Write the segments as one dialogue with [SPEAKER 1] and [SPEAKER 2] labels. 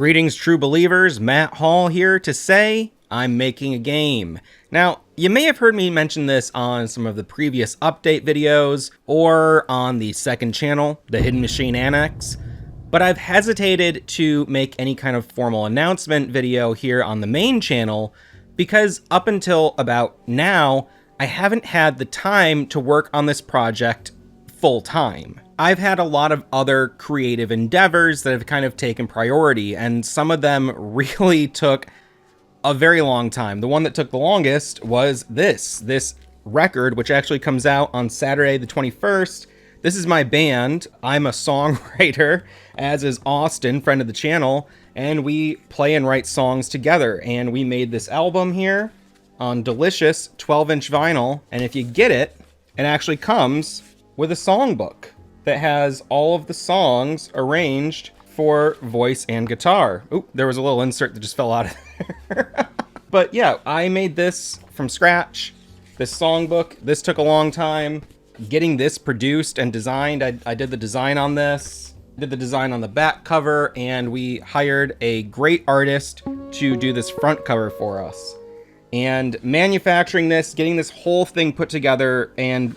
[SPEAKER 1] Greetings, true believers. Matt Hall here to say I'm making a game. Now, you may have heard me mention this on some of the previous update videos or on the second channel, the Hidden Machine Annex, but I've hesitated to make any kind of formal announcement video here on the main channel because up until about now, I haven't had the time to work on this project full time. I've had a lot of other creative endeavors that have kind of taken priority, and some of them really took a very long time. The one that took the longest was this record, which actually comes out on Saturday the 21st. This is my band. I'm a songwriter, as is Austin, friend of the channel, and we play and write songs together. And we made this album here on delicious 12-inch vinyl, and if you get it, it actually comes with a songbook that has all of the songs arranged for voice and guitar. Oop, there was a little insert that just fell out of there. But yeah, I made this from scratch, this songbook. This took a long time. Getting this produced and designed, I did the design on this, did the design on the back cover, and we hired a great artist to do this front cover for us. And manufacturing this, getting this whole thing put together, and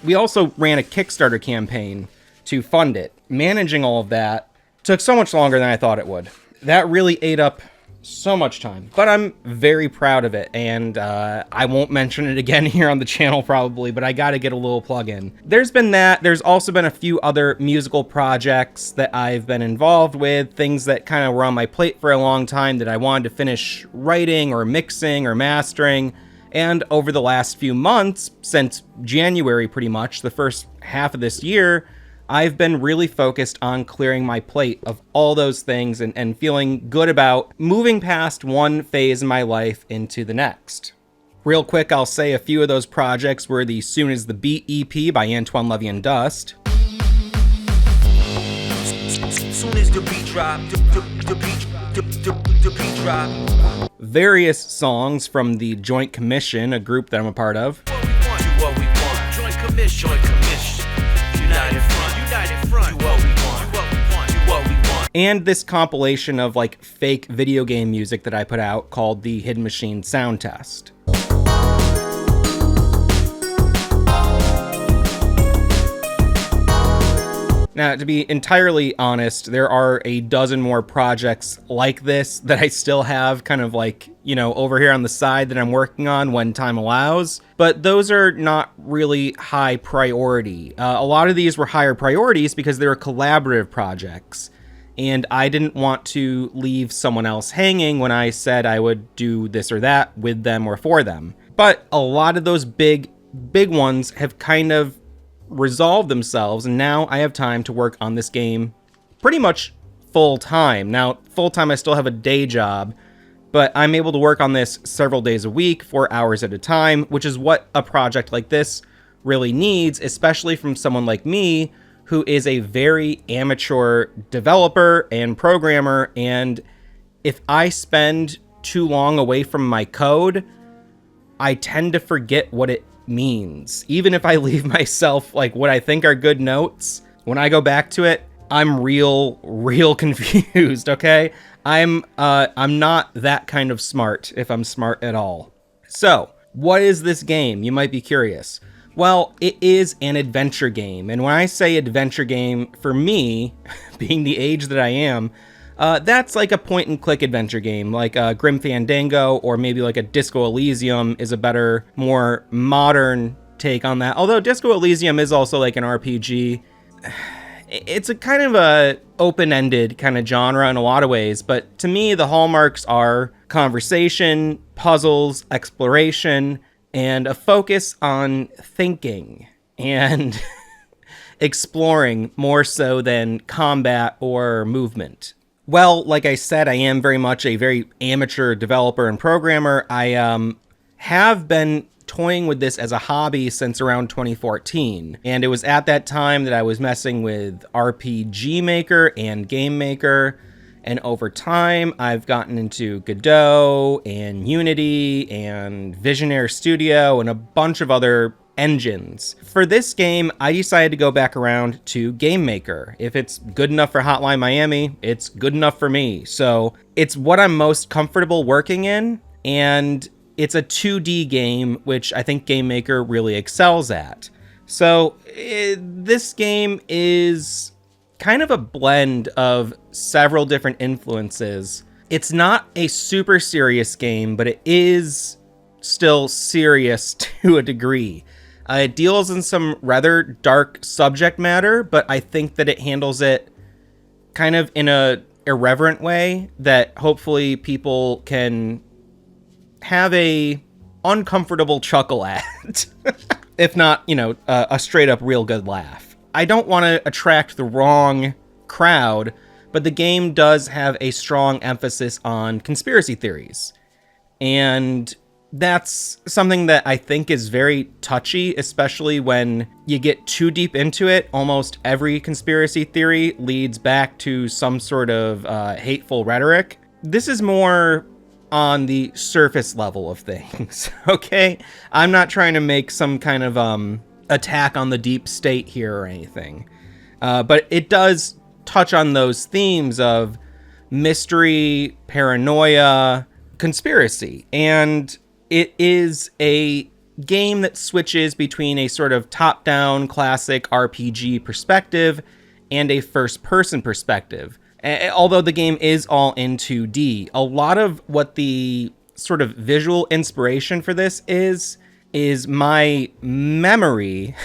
[SPEAKER 1] we also ran a Kickstarter campaign to fund it. Managing all of that took so much longer than I thought it would. That really ate up so much time, but I'm very proud of it, and I won't mention it again here on the channel probably, but I gotta get a little plug in. There's been that. There's also been a few other musical projects that I've been involved with, things that kind of were on my plate for a long time that I wanted to finish writing or mixing or mastering. And over the last few months, since January pretty much, the first half of this year, I've been really focused on clearing my plate of all those things and feeling good about moving past one phase in my life into the next. Real quick, I'll say a few of those projects were the Soon as the Beat EP by Antoine Levy and Dust. Soon as the beat drop, the beat drop. Various songs from the Joint Commission, a group that I'm a part of. What we want. Joint Commission. United Front. Do what we want. And this compilation of like fake video game music that I put out called the Hidden Machine Sound Test. Now, to be entirely honest, there are a dozen more projects like this that I still have kind of like, you know, over here on the side that I'm working on when time allows, but those are not really high priority. A lot of these were higher priorities because they were collaborative projects, and I didn't want to leave someone else hanging when I said I would do this or that with them or for them. But a lot of those big ones have kind of resolve themselves, and now I have time to work on this game pretty much full time. Now, full time I still have a day job, but I'm able to work on this several days a week, 4 hours at a time, which is what a project like this really needs, especially from someone like me who is a very amateur developer and programmer, and if I spend too long away from my code, I tend to forget what it means. Even if I leave myself like what I think are good notes, when I go back to it, I'm real confused, okay? I'm not that kind of smart, if I'm smart at all. So, what is this game? You might be curious. Well, it is an adventure game, and when I say adventure game, for me, being the age that I am, that's like a point-and-click adventure game, like Grim Fandango, or maybe like a Disco Elysium is a better, more modern take on that. Although Disco Elysium is also like an RPG. It's a kind of a open-ended kind of genre in a lot of ways, but to me, the hallmarks are conversation, puzzles, exploration, and a focus on thinking and exploring more so than combat or movement. Well, like I said, I am very much a very amateur developer and programmer. I have been toying with this as a hobby since around 2014. And it was at that time that I was messing with RPG Maker and Game Maker. And over time, I've gotten into Godot and Unity and Visionaire Studio and a bunch of other engines. For this game, I decided to go back around to Game Maker. If it's good enough for Hotline Miami, it's good enough for me. So it's what I'm most comfortable working in, and it's a 2D game, which I think Game Maker really excels at. So this game is kind of a blend of several different influences. It's not a super serious game, but it is still serious to a degree. It deals in some rather dark subject matter, but I think that it handles it kind of in a irreverent way that hopefully people can have a uncomfortable chuckle at. If not, a straight up real good laugh. I don't want to attract the wrong crowd, but the game does have a strong emphasis on conspiracy theories. And that's something that I think is very touchy, especially when you get too deep into it. Almost every conspiracy theory leads back to some sort of hateful rhetoric. This is more on the surface level of things, okay? I'm not trying to make some kind of attack on the deep state here or anything. But it does touch on those themes of mystery, paranoia, conspiracy, and it is a game that switches between a sort of top-down classic RPG perspective and a first-person perspective. Although the game is all in 2D, a lot of what the sort of visual inspiration for this is my memory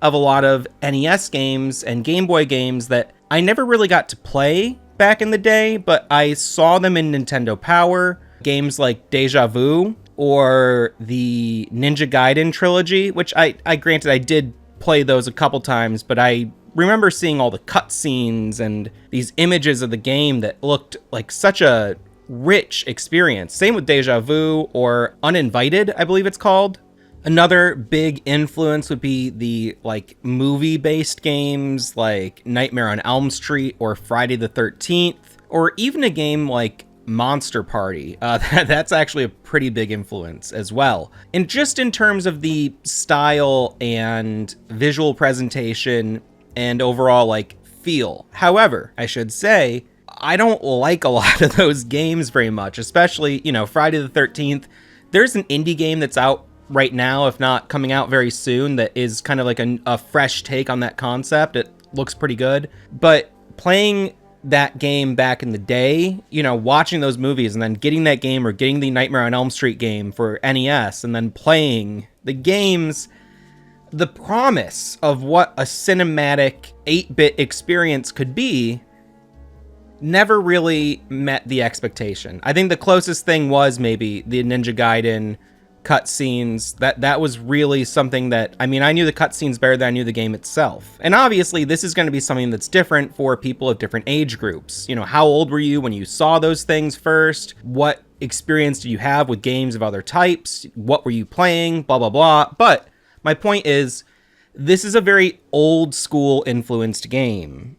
[SPEAKER 1] of a lot of NES games and Game Boy games that I never really got to play back in the day, but I saw them in Nintendo Power. Games like Deja Vu or the Ninja Gaiden trilogy, which I granted I did play those a couple times, but I remember seeing all the cutscenes and these images of the game that looked like such a rich experience. Same with Deja Vu or Uninvited, I believe it's called. Another big influence would be the movie-based games like Nightmare on Elm Street or Friday the 13th, or even a game like Monster Party. That's actually a pretty big influence as well. And just in terms of the style and visual presentation and overall feel. However, I should say, I don't like a lot of those games very much, especially, Friday the 13th. There's an indie game that's out right now, if not coming out very soon, that is kind of like a fresh take on that concept. It looks pretty good. But playing that game back in the day, watching those movies and then getting that game or getting the Nightmare on Elm Street game for NES and then playing the games, the promise of what a cinematic 8-bit experience could be never really met the expectation. I think the closest thing was maybe the Ninja Gaiden cutscenes. That was really something that, I knew the cutscenes better than I knew the game itself. And obviously, this is going to be something that's different for people of different age groups. How old were you when you saw those things first? What experience do you have with games of other types? What were you playing? Blah, blah, blah. But my point is, this is a very old school influenced game.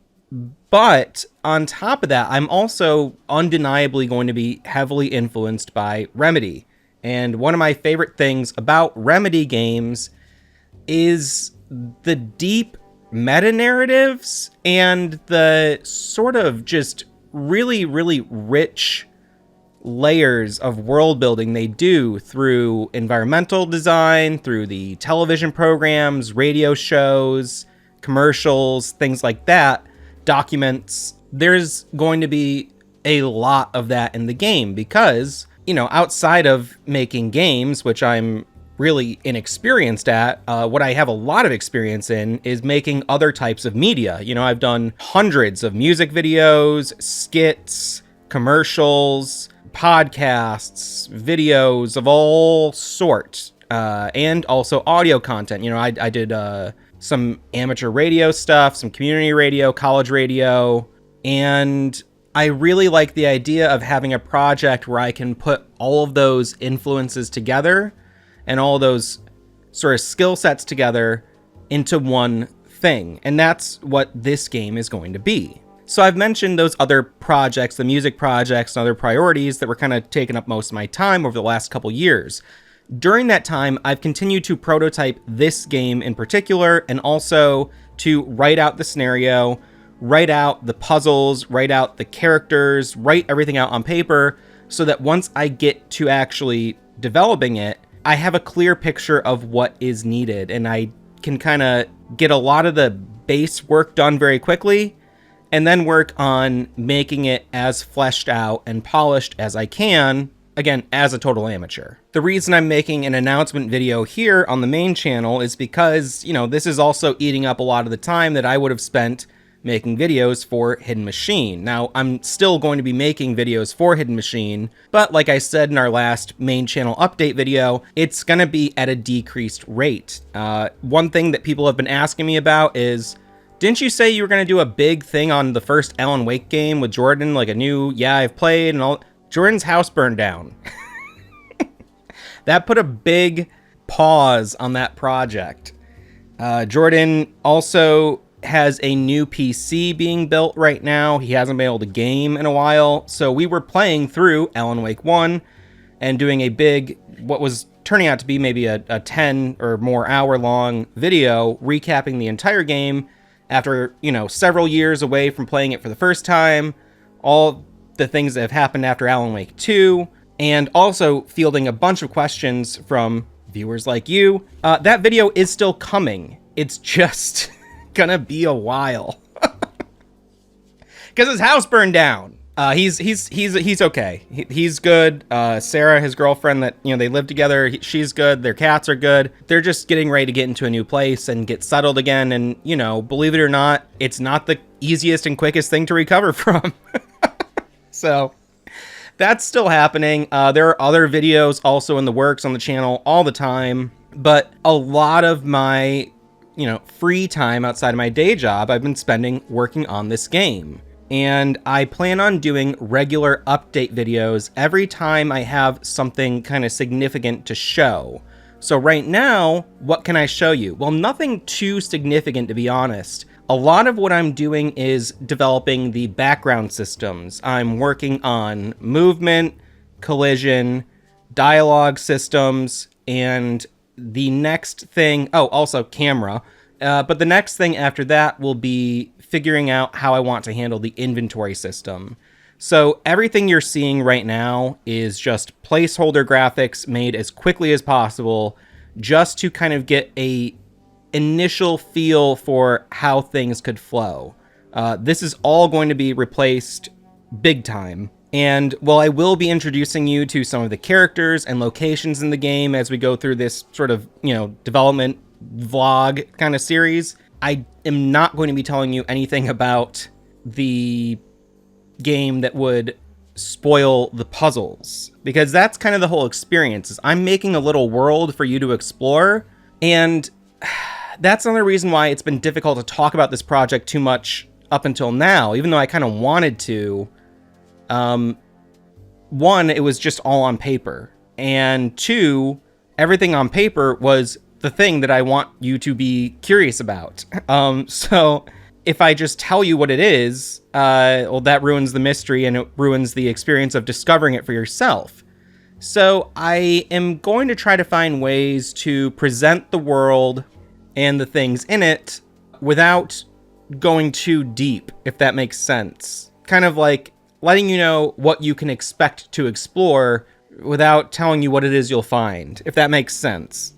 [SPEAKER 1] But on top of that, I'm also undeniably going to be heavily influenced by Remedy. And one of my favorite things about Remedy games is the deep meta-narratives and the sort of just really, really rich layers of world building they do through environmental design, through the television programs, radio shows, commercials, things like that, documents. There's going to be a lot of that in the game because, outside of making games, which I'm really inexperienced at, what I have a lot of experience in is making other types of media. I've done hundreds of music videos, skits, commercials, podcasts, videos of all sorts, and also audio content. I did some amateur radio stuff, some community radio, college radio, and I really like the idea of having a project where I can put all of those influences together and all those sort of skill sets together into one thing. And that's what this game is going to be. So I've mentioned those other projects, the music projects and other priorities that were kind of taking up most of my time over the last couple years. During that time, I've continued to prototype this game in particular, and also to write out the scenario, write out the puzzles, write out the characters, write everything out on paper, so that once I get to actually developing it, I have a clear picture of what is needed, and I can kind of get a lot of the base work done very quickly, and then work on making it as fleshed out and polished as I can, again, as a total amateur. The reason I'm making an announcement video here on the main channel is because, you know, this is also eating up a lot of the time that I would have spent making videos for Hidden Machine. Now, I'm still going to be making videos for Hidden Machine, but like I said in our last main channel update video, it's gonna be at a decreased rate. One thing that people have been asking me about is, didn't you say you were gonna do a big thing on the first Alan Wake game with Jordan, like a new, yeah, I've played and all? Jordan's house burned down. That put a big pause on that project. Jordan also has a new PC being built right now. He hasn't been able to game in a while, so we were playing through Alan Wake 1 and doing a big, what was turning out to be maybe a 10 or more hour long video recapping the entire game after, you know, several years away from playing it for the first time, all the things that have happened after Alan Wake 2, and also fielding a bunch of questions from viewers like you. That video is still coming. It's just gonna be a while because his house burned down. He's okay. He's good. Sarah, his girlfriend, that, you know, they live together, she's good. Their cats are good. They're just getting ready to get into a new place and get settled again. And, you know, believe it or not, it's not the easiest and quickest thing to recover from. So that's still happening. There are other videos also in the works on the channel all the time, but a lot of my, you know, free time outside of my day job, I've been spending working on this game. And I plan on doing regular update videos every time I have something kind of significant to show. So right now, what can I show you? Well, nothing too significant, to be honest. A lot of what I'm doing is developing the background systems. I'm working on movement, collision, dialogue systems, and the next thing, oh, also camera. But the next thing after that will be figuring out how I want to handle the inventory system. So everything you're seeing right now is just placeholder graphics made as quickly as possible, just to kind of get a initial feel for how things could flow. This is all going to be replaced big time. And while I will be introducing you to some of the characters and locations in the game as we go through this sort of, you know, development vlog kind of series, I am not going to be telling you anything about the game that would spoil the puzzles, because that's kind of the whole experience, is I'm making a little world for you to explore. And that's another reason why it's been difficult to talk about this project too much up until now, even though I kind of wanted to. One, it was just all on paper, and two, everything on paper was the thing that I want you to be curious about. So if I just tell you what it is, well, that ruins the mystery and it ruins the experience of discovering it for yourself. So I am going to try to find ways to present the world and the things in it without going too deep, if that makes sense. Kind of like letting you know what you can expect to explore without telling you what it is you'll find, if that makes sense.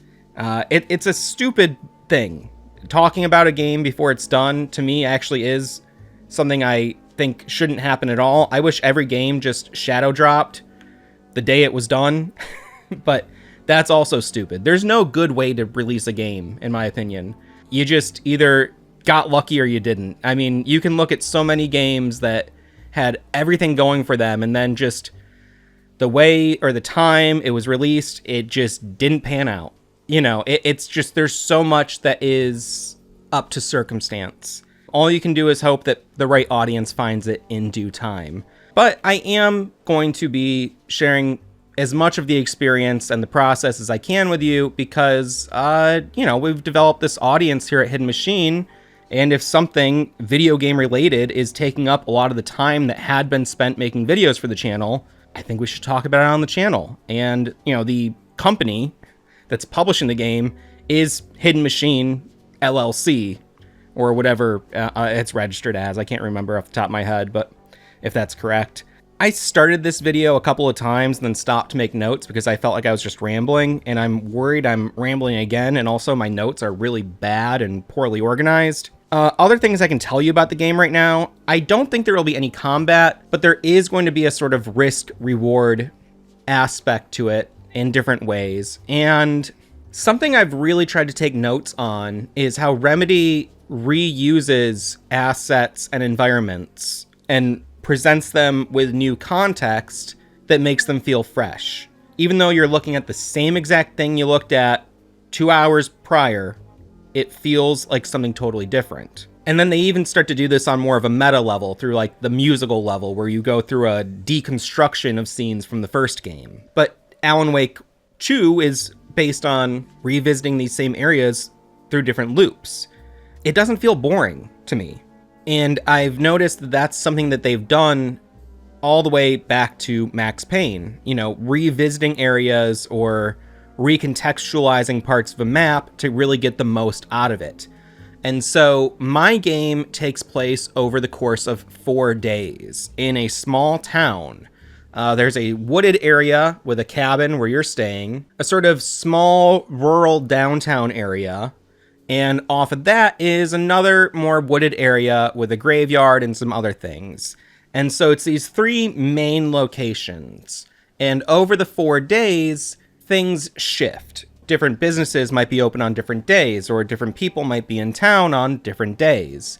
[SPEAKER 1] It's a stupid thing. Talking about a game before it's done, to me, actually is something I think shouldn't happen at all. I wish every game just shadow dropped the day it was done, but that's also stupid. There's no good way to release a game, in my opinion. You just either got lucky or you didn't. I mean, you can look at so many games that had everything going for them, and then just the way or the time it was released, it just didn't pan out. You know, it's just, there's so much that is up to circumstance. All you can do is hope that the right audience finds it in due time. But I am going to be sharing as much of the experience and the process as I can with you because, you know, we've developed this audience here at Hidden Machine. And if something video game related is taking up a lot of the time that had been spent making videos for the channel, I think we should talk about it on the channel. And, you know, the company that's publishing the game is Hidden Machine LLC, or whatever it's registered as. I can't remember off the top of my head, but if that's correct. I started this video a couple of times and then stopped to make notes because I felt like I was just rambling, and I'm worried I'm rambling again, and also my notes are really bad and poorly organized. Other things I can tell you about the game right now, I don't think there will be any combat, but there is going to be a sort of risk-reward aspect to it in different ways. And something I've really tried to take notes on is how Remedy reuses assets and environments and presents them with new context that makes them feel fresh. Even though you're looking at the same exact thing you looked at 2 hours prior, it feels like something totally different. And then they even start to do this on more of a meta level through like the musical level where you go through a deconstruction of scenes from the first game. But Alan Wake 2 is based on revisiting these same areas through different loops. It doesn't feel boring to me. And I've noticed that that's something that they've done all the way back to Max Payne, you know, revisiting areas or recontextualizing parts of a map to really get the most out of it. And so my game takes place over the course of 4 days in a small town. There's a wooded area with a cabin where you're staying, a sort of small rural downtown area, and off of that is another more wooded area with a graveyard and some other things. And so it's these 3 main locations. And over the 4 days, things shift. Different businesses might be open on different days, or different people might be in town on different days.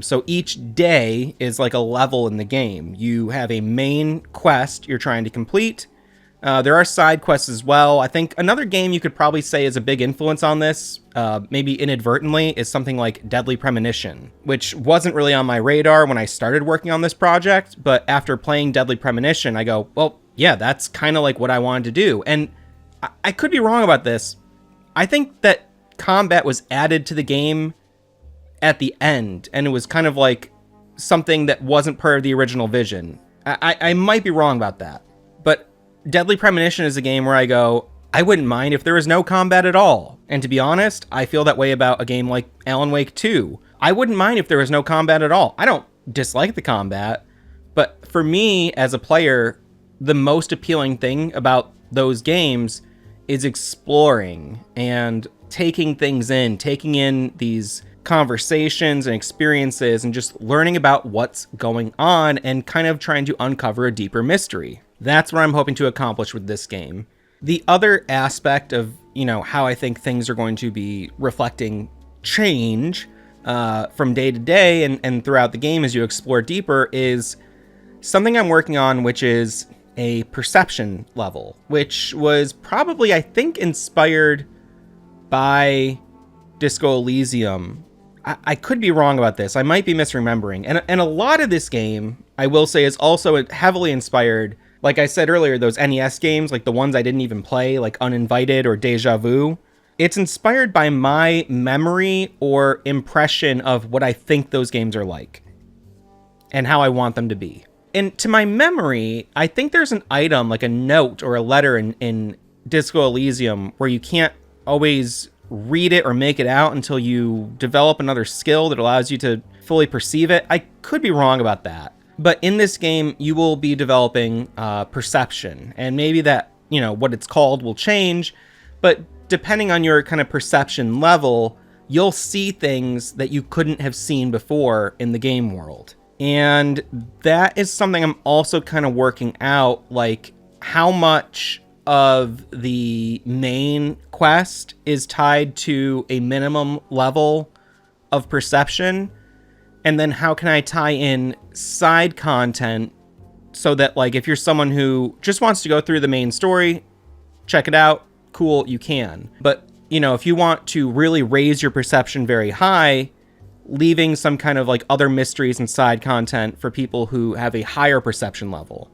[SPEAKER 1] So each day is like a level in the game. You have a main quest you're trying to complete. There are side quests as well. I think another game you could probably say is a big influence on this, maybe inadvertently, is something like Deadly Premonition, which wasn't really on my radar when I started working on this project, but after playing Deadly Premonition, I go, well, yeah, that's kind of like what I wanted to do. And I could be wrong about this. I think that combat was added to the game at the end, and it was kind of like something that wasn't part of the original vision. I might be wrong about that, but Deadly Premonition is a game where I go, I wouldn't mind if there was no combat at all. And to be honest, I feel that way about a game like Alan Wake 2. I wouldn't mind if there was no combat at all. I don't dislike the combat, but for me as a player, the most appealing thing about those games is exploring and taking things in, taking in these conversations and experiences and just learning about what's going on and kind of trying to uncover a deeper mystery. That's what I'm hoping to accomplish with this game. The other aspect of, how I think things are going to be reflecting change from day to day and throughout the game as you explore deeper is something I'm working on, which is a perception level, which was probably, I think, inspired by Disco Elysium. I could be wrong about this. I might be misremembering. And a lot of this game, I will say, is also heavily inspired, like I said earlier, those NES games, like the ones I didn't even play, like Uninvited or Deja Vu. It's inspired by my memory or impression of what I think those games are like and how I want them to be. And to my memory, I think there's an item, like a note or a letter in Disco Elysium where you can't always read it or make it out until you develop another skill that allows you to fully perceive it. I could be wrong about that. But in this game, you will be developing perception. And maybe that, what it's called will change. But depending on your kind of perception level, you'll see things that you couldn't have seen before in the game world. And that is something I'm also kind of working out, like how much of the main quest is tied to a minimum level of perception, and then how can I tie in side content so that, like, if you're someone who just wants to go through the main story, check it out, cool, you can. But, if you want to really raise your perception very high, leaving some kind of like other mysteries and side content for people who have a higher perception level.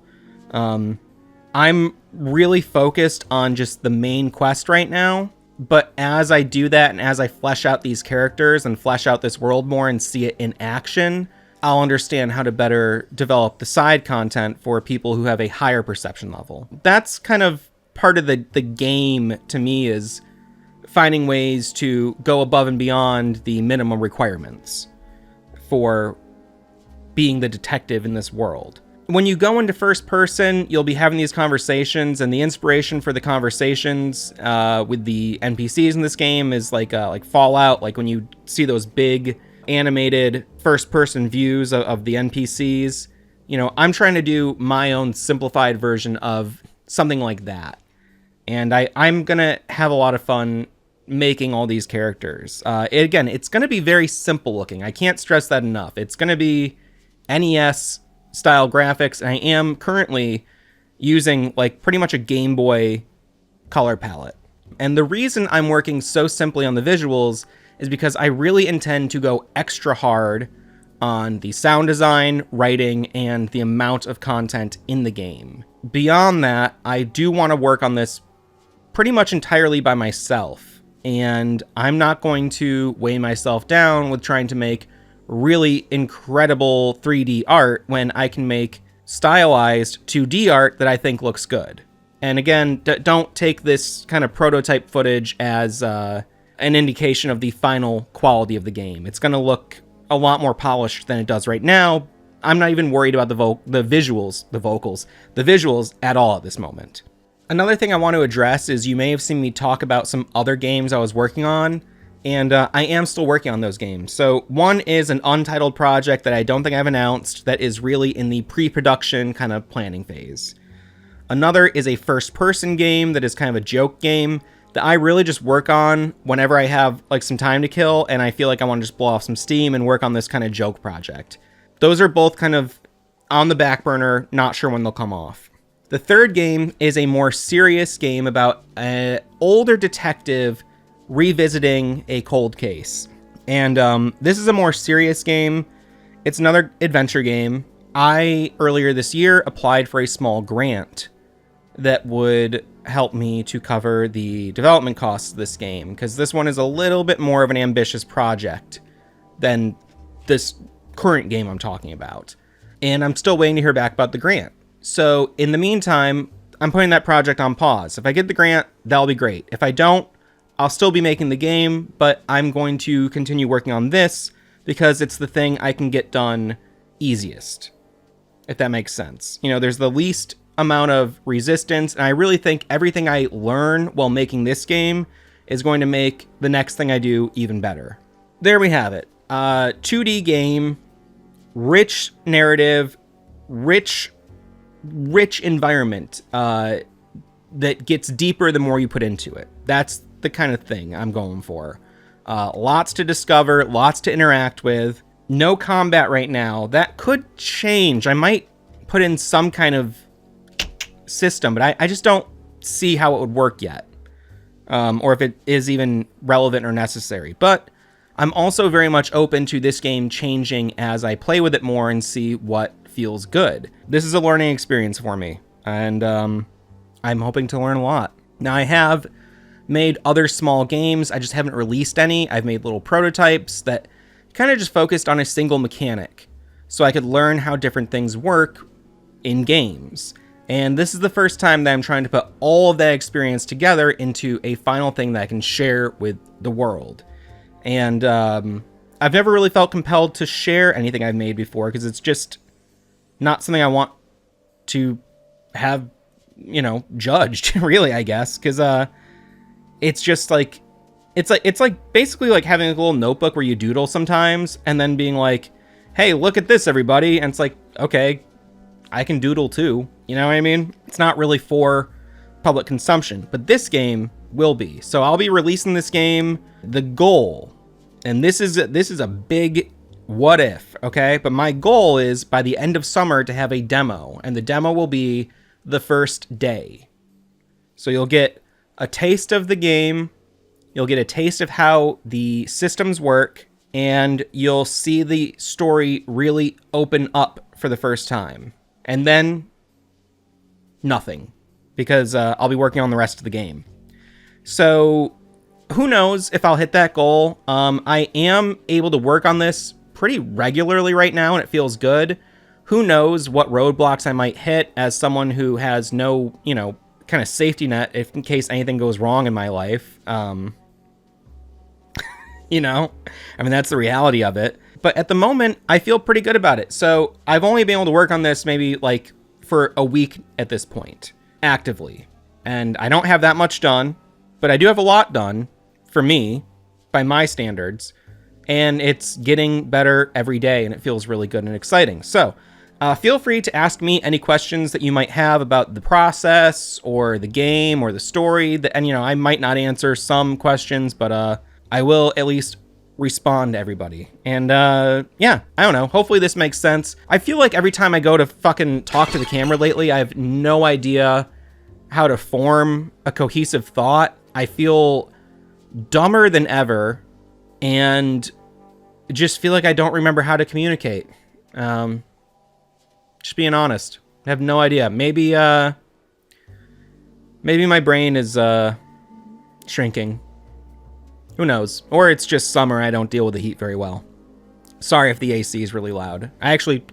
[SPEAKER 1] I'm really focused on just the main quest right now, but as I do that and as I flesh out these characters and flesh out this world more and see it in action, I'll understand how to better develop the side content for people who have a higher perception level. That's kind of part of the game to me is finding ways to go above and beyond the minimum requirements for being the detective in this world. When you go into first person, you'll be having these conversations, and the inspiration for the conversations with the NPCs in this game is like Fallout, like when you see those big animated first person views of the NPCs. You know, I'm trying to do my own simplified version of something like that. And I'm going to have a lot of fun making all these characters. Again, it's going to be very simple looking. I can't stress that enough. It's going to be NES style graphics, and I am currently using like pretty much a Game Boy color palette. And the reason I'm working so simply on the visuals is because I really intend to go extra hard on the sound design, writing, and the amount of content in the game. Beyond that, I do want to work on this pretty much entirely by myself, and I'm not going to weigh myself down with trying to make really incredible 3D art when I can make stylized 2D art that I think looks good. And again, don't take this kind of prototype footage as an indication of the final quality of the game. It's going to look a lot more polished than it does right now. I'm not even worried about the visuals at all at this moment. Another thing I want to address is you may have seen me talk about some other games I was working on, and I am still working on those games. So one is an untitled project that I don't think I've announced that is really in the pre-production kind of planning phase. Another is a first-person game that is kind of a joke game that I really just work on whenever I have like some time to kill and I feel like I want to just blow off some steam and work on this kind of joke project. Those are both kind of on the back burner, not sure when they'll come off. The third game is a more serious game about an older detective revisiting a cold case. And this is a more serious game. It's another adventure game. I, earlier this year, applied for a small grant that would help me to cover the development costs of this game, because this one is a little bit more of an ambitious project than this current game I'm talking about. And I'm still waiting to hear back about the grant. So in the meantime, I'm putting that project on pause. If I get the grant, that'll be great. If I don't, I'll still be making the game, but I'm going to continue working on this because it's the thing I can get done easiest, if that makes sense. You know, there's the least amount of resistance, and I really think everything I learn while making this game is going to make the next thing I do even better. There we have it. 2D game, rich narrative, rich environment that gets deeper the more you put into it. That's the kind of thing I'm going for. Lots to discover, lots to interact with. No combat right now. That could change. I might put in some kind of system, but I just don't see how it would work yet, or if it is even relevant or necessary. But I'm also very much open to this game changing as I play with it more and see what feels good. This is a learning experience for me, and I'm hoping to learn a lot. Now, I have made other small games. I just haven't released any. I've made little prototypes that kind of just focused on a single mechanic, so I could learn how different things work in games. And this is the first time that I'm trying to put all of that experience together into a final thing that I can share with the world. And I've never really felt compelled to share anything I've made before, because it's just not something I want to have, you know, judged, really, I guess. Because it's just like, it's like basically like having a little notebook where you doodle sometimes, and then being like, hey, look at this, everybody. And it's like, okay, I can doodle too. You know what I mean? It's not really for public consumption, but this game will be. So I'll be releasing this game. The goal, and this is a big what if, okay? But my goal is by the end of summer to have a demo, and the demo will be the first day. So you'll get a taste of the game, you'll get a taste of how the systems work, and you'll see the story really open up for the first time. And then nothing, because I'll be working on the rest of the game. So who knows if I'll hit that goal. I am able to work on this pretty regularly right now, and it feels good. Who knows what roadblocks I might hit as someone who has no, you know, kind of safety net if in case anything goes wrong in my life. You know, I mean, that's the reality of it. But at the moment, I feel pretty good about it. So I've only been able to work on this maybe like for a week at this point, actively. And I don't have that much done, but I do have a lot done for me by my standards. And it's getting better every day, and it feels really good and exciting. So feel free to ask me any questions that you might have about the process or the game or the story. And, you know, I might not answer some questions, but I will at least respond to everybody. And yeah, I don't know. Hopefully this makes sense. I feel like every time I go to fucking talk to the camera lately, I have no idea how to form a cohesive thought. I feel dumber than ever and just feel like I don't remember how to communicate. Just being honest. I have no idea. Maybe my brain is shrinking. Who knows? Or it's just summer. I don't deal with the heat very well. Sorry if the AC is really loud. I actually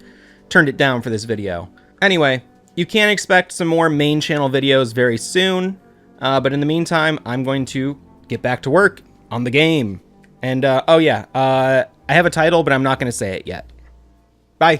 [SPEAKER 1] turned it down for this video. Anyway, you can expect some more main channel videos very soon. But in the meantime, I'm going to get back to work on the game. And, oh yeah, I have a title, but I'm not going to say it yet. Bye.